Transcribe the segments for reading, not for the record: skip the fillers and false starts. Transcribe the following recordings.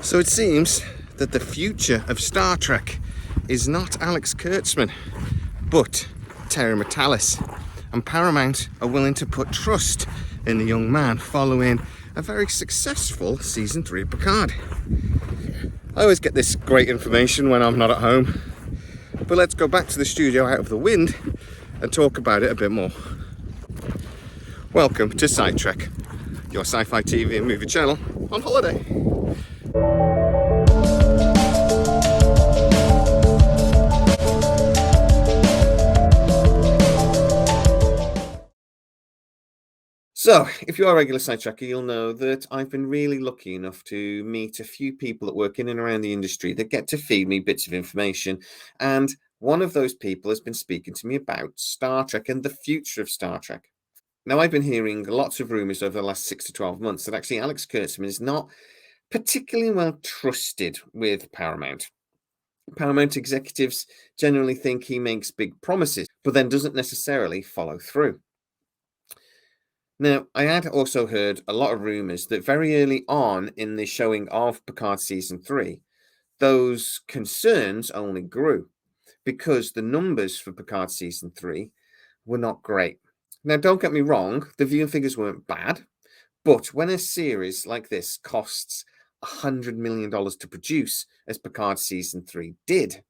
So it seems that the future of Star Trek is not Alex Kurtzman, but Terry Matalas. And Paramount are willing to put trust in the young man following a very successful season 3 of Picard. I always get this great information when I'm not at home, but let's go back to the studio out of the wind and talk about it a bit more. Welcome to SciTrek, your sci-fi TV and movie channel on holiday. So, if you are a regular SciTrekker, you'll know that I've been really lucky enough to meet a few people that work in and around the industry that get to feed me bits of information. And one of those people has been speaking to me about Star Trek and the future of Star Trek. Now, I've been hearing lots of rumours over the last 6 to 12 months that actually Alex Kurtzman is not particularly well trusted with Paramount. Paramount executives generally think he makes big promises, but then doesn't necessarily follow through. Now, I had also heard a lot of rumours that very early on in the showing of Picard Season 3, those concerns only grew because the numbers for Picard Season 3 were not great. Now, don't get me wrong, the viewing figures weren't bad, but when a series like this costs $100 million to produce, as Picard Season 3 did,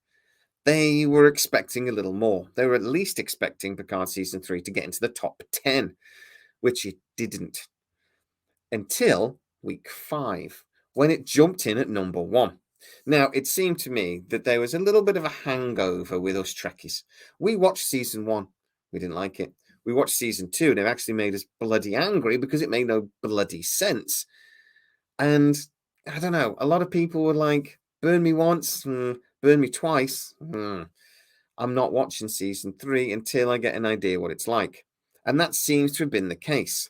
they were expecting a little more. They were at least expecting Picard Season 3 to get into the top 10, which it didn't until week 5, when it jumped in at number 1. Now, it seemed to me that there was a little bit of a hangover with us Trekkies. We watched Season 1. We didn't like it. We watched Season 2, and it actually made us bloody angry because it made no bloody sense. And I don't know, a lot of people were like, burn me once, burn me twice. I'm not watching Season 3 until I get an idea what it's like. And that seems to have been the case.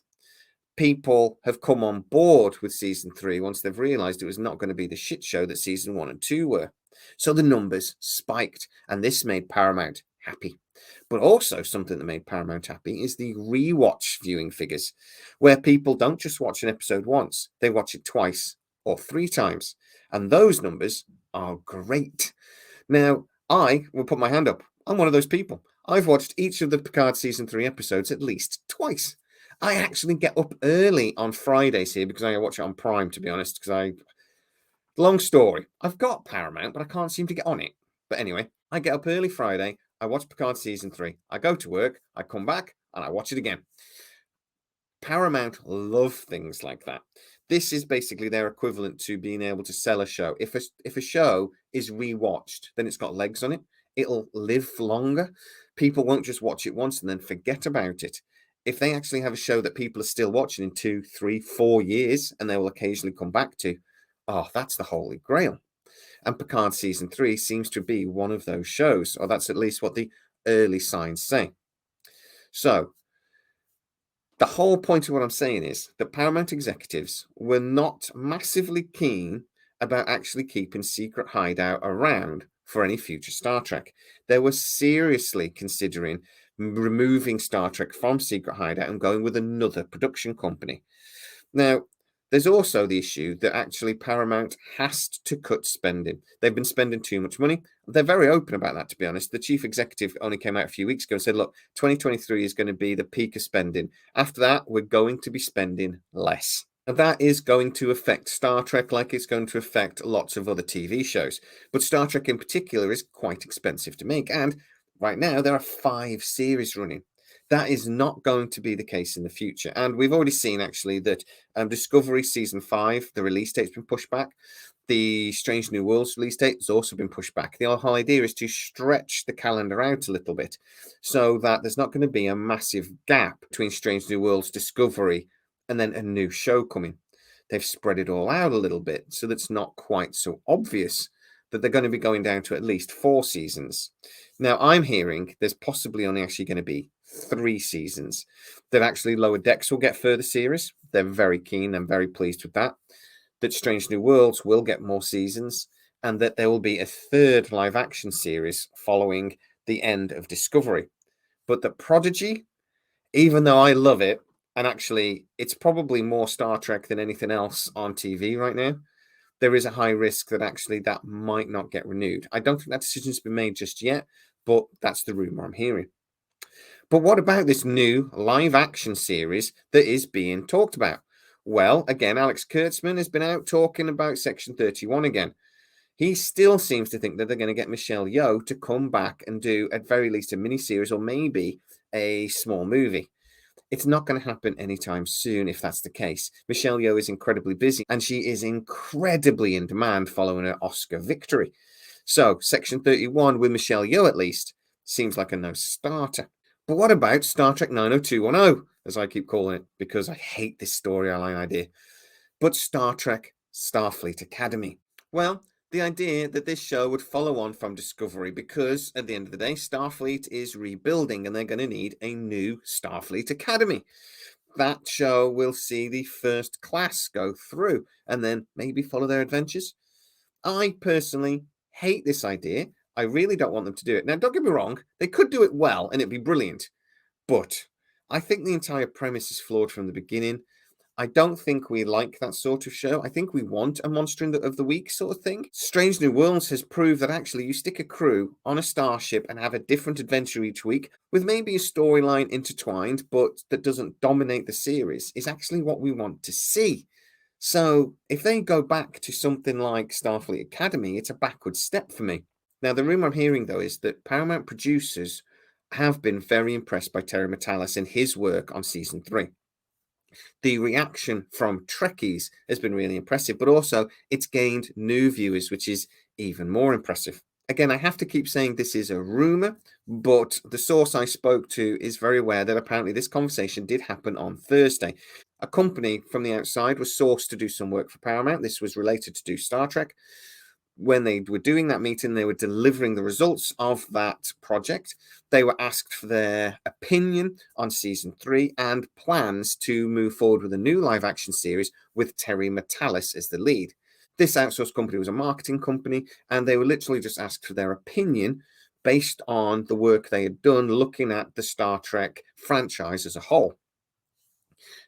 People have come on board with Season 3 once they've realised it was not going to be the shit show that Season 1 and 2 were. So the numbers spiked, and this made Paramount happy. But also something that made Paramount happy is the rewatch viewing figures, where people don't just watch an episode once, they watch it twice or 3 times. And those numbers are great. Now, I will put my hand up. I'm one of those people. I've watched each of the Picard Season 3 episodes at least twice. I actually get up early on Fridays here because I watch it on Prime, to be honest, long story. I've got Paramount, but I can't seem to get on it. But anyway, I get up early Friday, I watch Picard Season 3, I go to work, I come back, and I watch it again. Paramount love things like that. This is basically their equivalent to being able to sell a show. If a show is rewatched, then it's got legs on it. It'll live longer. People won't just watch it once and then forget about it. If they actually have a show that people are still watching in 2, 3, 4 years, and they will occasionally come back to, that's the holy grail. And Picard Season 3 seems to be one of those shows, or that's at least what the early signs say. So, the whole point of what I'm saying is that Paramount executives were not massively keen about actually keeping Secret Hideout around for any future Star Trek. They were seriously considering removing Star Trek from Secret Hideout and going with another production company. Now, there's also the issue that actually Paramount has to cut spending. They've been spending too much money. They're very open about that, to be honest. The chief executive only came out a few weeks ago and said, look, 2023 is going to be the peak of spending. After that, we're going to be spending less. And that is going to affect Star Trek like it's going to affect lots of other TV shows. But Star Trek in particular is quite expensive to make. And right now, there are 5 series running. That is not going to be the case in the future. And we've already seen, actually, that Discovery Season 5, the release date's been pushed back. The Strange New Worlds release date has also been pushed back. The whole idea is to stretch the calendar out a little bit so that there's not going to be a massive gap between Strange New Worlds, Discovery, and then a new show coming. They've spread it all out a little bit so that's not quite so obvious that they're going to be going down to at least 4 seasons. Now, I'm hearing there's possibly only actually going to be 3 seasons. That actually Lower Decks will get further series. They're very keen and very pleased with that. That Strange New Worlds will get more seasons, and that there will be a 3rd live action series following the end of Discovery. But the Prodigy, even though I love it, and actually it's probably more Star Trek than anything else on TV right now, there is a high risk that actually that might not get renewed. I don't think that decision's been made just yet, but that's the rumor I'm hearing. But what about this new live action series that is being talked about? Well, again, Alex Kurtzman has been out talking about Section 31 again. He still seems to think that they're going to get Michelle Yeoh to come back and do, at very least, a miniseries or maybe a small movie. It's not going to happen anytime soon if that's the case. Michelle Yeoh is incredibly busy and she is incredibly in demand following her Oscar victory. So, Section 31 with Michelle Yeoh at least seems like a no starter. But what about Star Trek 90210, as I keep calling it, because I hate this storyline idea? But Star Trek Starfleet Academy. Well, the idea that this show would follow on from Discovery because, at the end of the day, Starfleet is rebuilding and they're going to need a new Starfleet Academy. That show will see the first class go through and then maybe follow their adventures. I personally hate this idea. I really don't want them to do it. Now, don't get me wrong, they could do it well and it'd be brilliant. But I think the entire premise is flawed from the beginning. I don't think we like that sort of show. I think we want a Monster of the Week sort of thing. Strange New Worlds has proved that actually you stick a crew on a starship and have a different adventure each week with maybe a storyline intertwined, but that doesn't dominate the series is actually what we want to see. So if they go back to something like Starfleet Academy, it's a backward step for me. Now, the rumor I'm hearing, though, is that Paramount producers have been very impressed by Terry Matalas and his work on season 3. The reaction from Trekkies has been really impressive, but also it's gained new viewers, which is even more impressive. Again, I have to keep saying this is a rumor, but the source I spoke to is very aware that apparently this conversation did happen on Thursday. A company from the outside was sourced to do some work for Paramount. This was related to do Star Trek. When they were doing that meeting, they were delivering the results of that project. They were asked for their opinion on season 3 and plans to move forward with a new live action series with Terry Matalas as the lead. This outsourced company was a marketing company, and they were literally just asked for their opinion based on the work they had done looking at the Star Trek franchise as a whole.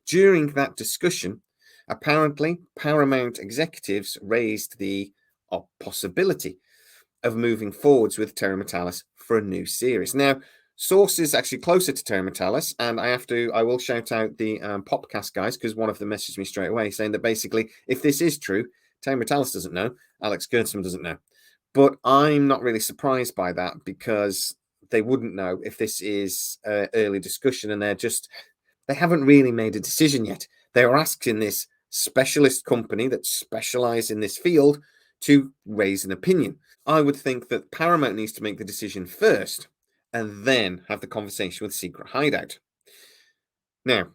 During that discussion, apparently Paramount executives raised the possibility of moving forwards with Terry Matalas for a new series. Now, sources actually closer to Terry Matalas, and I will shout out the Popcast guys because one of them messaged me straight away saying that basically, if this is true, Terry Matalas doesn't know, Alex Kurtzman doesn't know. But I'm not really surprised by that because they wouldn't know if this is early discussion and they haven't really made a decision yet. They are asking this specialist company that specialize in this field to raise an opinion. I would think that Paramount needs to make the decision first and then have the conversation with Secret Hideout. Now,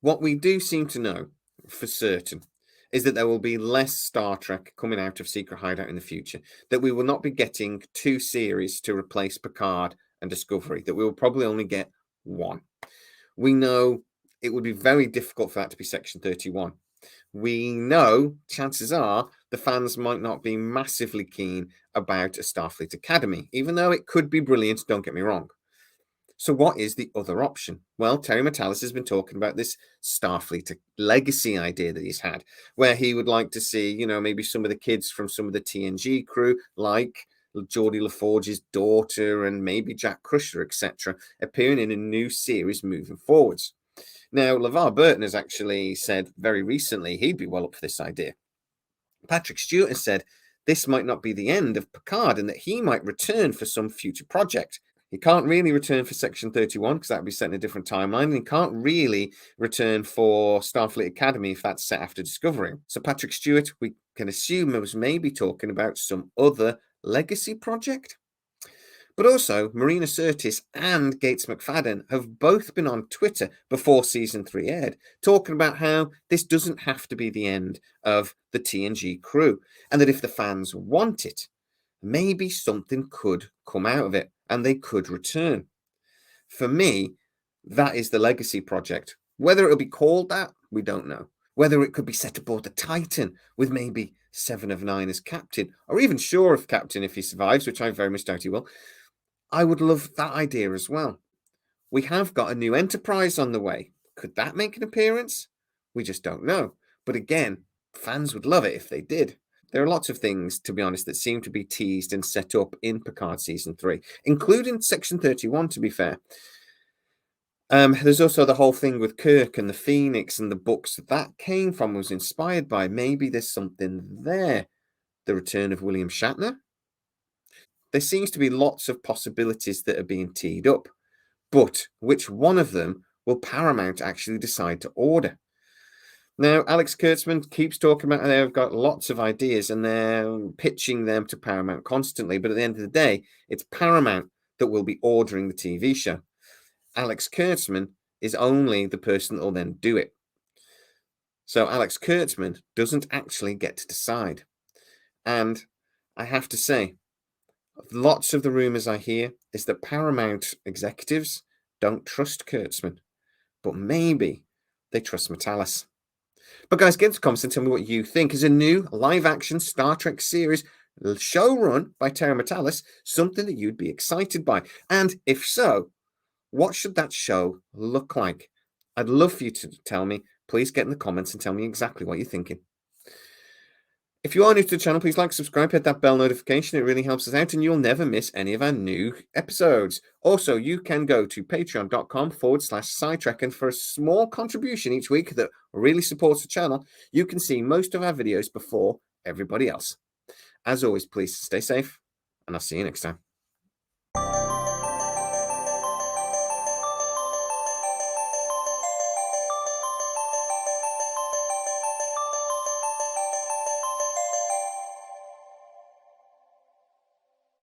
what we do seem to know for certain is that there will be less Star Trek coming out of Secret Hideout in the future, that we will not be getting 2 series to replace Picard and Discovery, that we will probably only get 1. We know it would be very difficult for that to be Section 31. We know, chances are, the fans might not be massively keen about a Starfleet Academy, even though it could be brilliant, don't get me wrong. So what is the other option? Well, Terry Matalas has been talking about this Starfleet legacy idea that he's had, where he would like to see, maybe some of the kids from some of the TNG crew, like Geordie LaForge's daughter and maybe Jack Crusher, etc., appearing in a new series moving forwards. Now, LeVar Burton has actually said very recently he'd be well up for this idea. Patrick Stewart has said this might not be the end of Picard and that he might return for some future project. He can't really return for Section 31 because that would be set in a different timeline. And he can't really return for Starfleet Academy if that's set after Discovery. So Patrick Stewart, we can assume, was maybe talking about some other legacy project. But also, Marina Sirtis and Gates McFadden have both been on Twitter before season 3 aired, talking about how this doesn't have to be the end of the TNG crew, and that if the fans want it, maybe something could come out of it, and they could return. For me, that is the legacy project. Whether it'll be called that, we don't know. Whether it could be set aboard the Titan with maybe Seven of Nine as captain, or even Shaw as captain if he survives, which I very much doubt he will. I would love that idea as well. We have got a new Enterprise on the way. Could that make an appearance? We just don't know. But again, Fans would love it if they did. There are lots of things, to be honest, that seem to be teased and set up in Picard Season 3, including Section 31, to be fair. There's also the whole thing with Kirk and the Phoenix and the books that came from was inspired by. Maybe there's something there. The return of William Shatner. There seems to be lots of possibilities that are being teed up, but which one of them will Paramount actually decide to order? Now, Alex Kurtzman keeps talking about how they've got lots of ideas and they're pitching them to Paramount constantly, but at the end of the day, it's Paramount that will be ordering the TV show. Alex Kurtzman is only the person that will then do it. So Alex Kurtzman doesn't actually get to decide. And I have to say, lots of the rumors I hear is that Paramount executives don't trust Kurtzman, but maybe they trust Matalas. But guys, get into the comments and tell me what you think. Is a new live-action Star Trek series show run by Terra Matalas something that you'd be excited by? And if so, what should that show look like? I'd love for you to tell me. Please get in the comments and tell me exactly what you're thinking. If you are new to the channel, please like, subscribe, hit that bell notification. It really helps us out and you'll never miss any of our new episodes. Also, you can go to patreon.com/SciTrek, and for a small contribution each week that really supports the channel, you can see most of our videos before everybody else. As always, please stay safe and I'll see you next time.